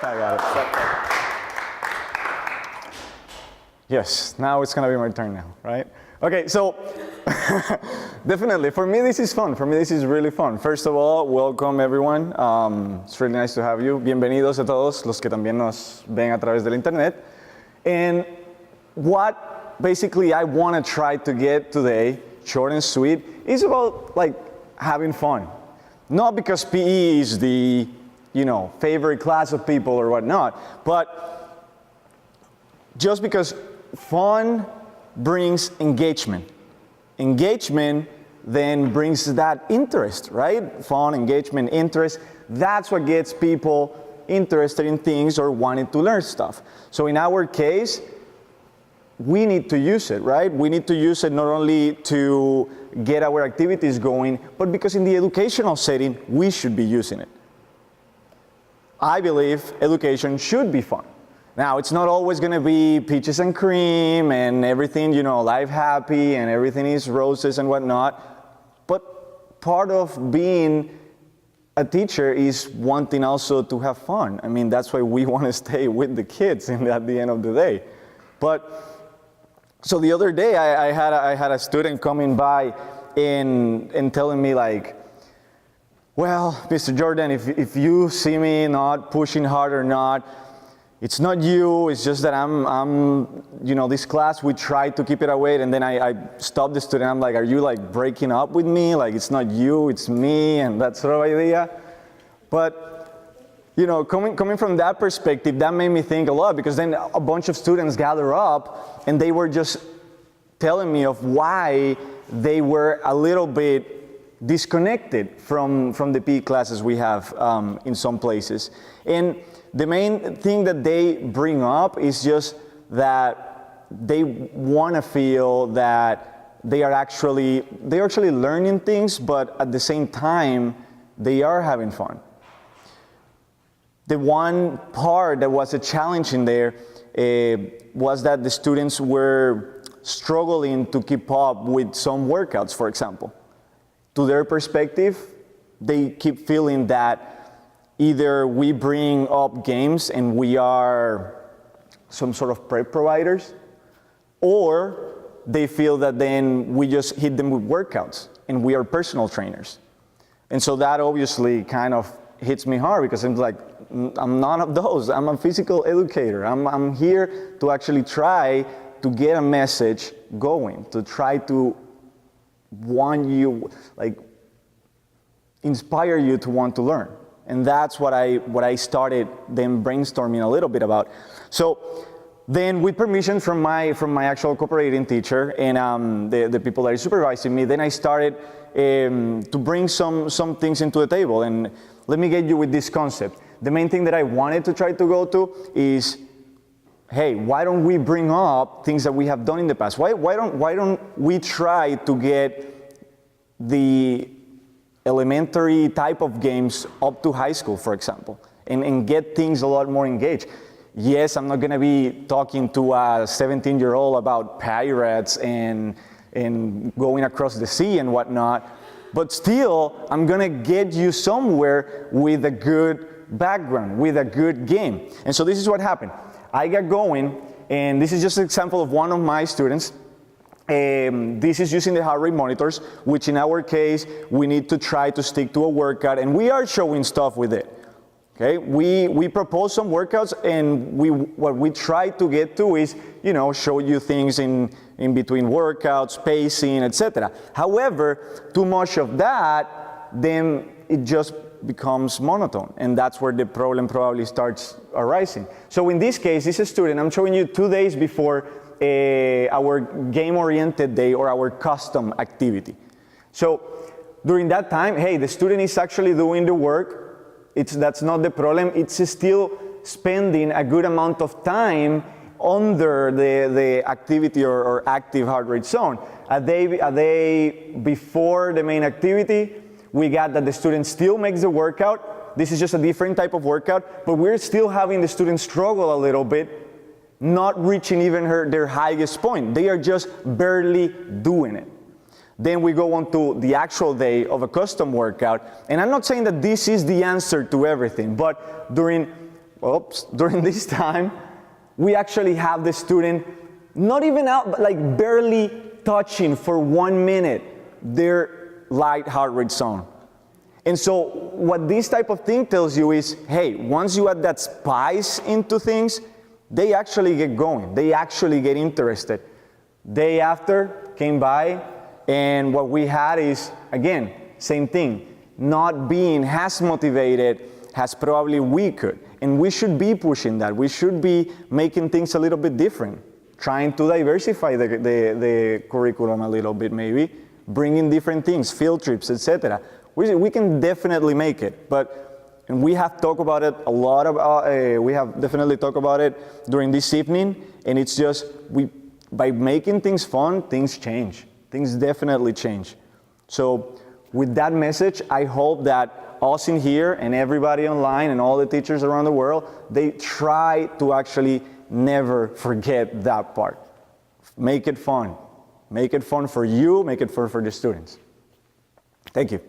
I got it. Yes, now it's gonna be my turn now, right? Okay, so definitely, for me this is fun. For me this is really fun. First of all, welcome everyone. It's really nice to have you. Bienvenidos a todos los que también nos ven a través del internet. And what basically I want to try to get today, short and sweet, is about like having fun. Not because PE is the, favorite class of people or whatnot, but just because fun brings engagement. Engagement then brings that interest, right? Fun, engagement, interest. That's what gets people interested in things or wanting to learn stuff. So in our case, we need to use it, right? We need to use it not only to get our activities going, but because in the educational setting, we should be using it. I believe education should be fun. Now, it's not always going to be peaches and cream and everything, life happy and everything is roses and whatnot. But part of being a teacher is wanting also to have fun. I mean, that's why we want to stay with the kids at the end of the day. So the other day, I had a student coming by and telling me like, well, Mr. Jordan, if you see me not pushing hard or not, it's not you, it's just that this class, we try to keep it away, and then I stopped the student, I'm like, are you like breaking up with me? Like, it's not you, it's me, and that sort of idea. But, coming from that perspective, that made me think a lot, because then a bunch of students gather up, and they were just telling me of why they were a little bit disconnected from the PE classes we have in some places. And the main thing that they bring up is just that they want to feel that they're actually learning things, but at the same time, they are having fun. The one part that was a challenge in there was that the students were struggling to keep up with some workouts, for example. To their perspective, they keep feeling that either we bring up games and we are some sort of prep providers, or they feel that then we just hit them with workouts and we are personal trainers. And so that obviously kind of hits me hard, because I'm like, I'm none of those. I'm a physical educator. I'm here to actually try to get a message going, to try to want you, like, inspire you to want to learn. And that's what I started then brainstorming a little bit about. So then, with permission from my actual cooperating teacher and the people that are supervising me, then I started to bring some things into the table. And let me get you with this concept. The main thing that I wanted to try to go to is, hey, why don't we bring up things that we have done in the past? Why don't we try to get the elementary type of games up to high school, for example, and get things a lot more engaged? Yes, I'm not going to be talking to a 17-year-old about pirates and going across the sea and whatnot, but still, I'm going to get you somewhere with a good background, with a good game. And so this is what happened. I got going, and this is just an example of one of my students. This is using the heart rate monitors, which in our case, we need to try to stick to a workout, and we are showing stuff with it. Okay, we propose some workouts, and what we try to get to is, show you things in between workouts, pacing, etc. However, too much of that, then it just becomes monotone, and that's where the problem probably starts arising. So in this case, this is a student, I'm showing you 2 days before our game-oriented day or our custom activity. So during that time, hey, the student is actually doing the work. That's not the problem. It's still spending a good amount of time under the activity or active heart rate zone. A day before the main activity, we got that the student still makes the workout. This is just a different type of workout, but we're still having the student struggle a little bit, not reaching even their highest point. They are just barely doing it. Then we go on to the actual day of a custom workout. And I'm not saying that this is the answer to everything, but during oops, during this time, we actually have the student not even out, but like barely touching for 1 minute their light heart rate zone. And so what this type of thing tells you is, hey, once you add that spice into things, they actually get going. They actually get interested. Day after came by, and what we had is, again, same thing, not being as motivated as probably we could. And we should be pushing that. We should be making things a little bit different, trying to diversify the curriculum a little bit maybe, bringing different things, field trips, etc. We can definitely make it, and we have talked about it a lot. We have definitely talked about it during this evening, and it's just, by making things fun, things change. Things definitely change. So with that message, I hope that us in here and everybody online and all the teachers around the world, they try to actually never forget that part. Make it fun. Make it fun for you, make it fun for the students. Thank you.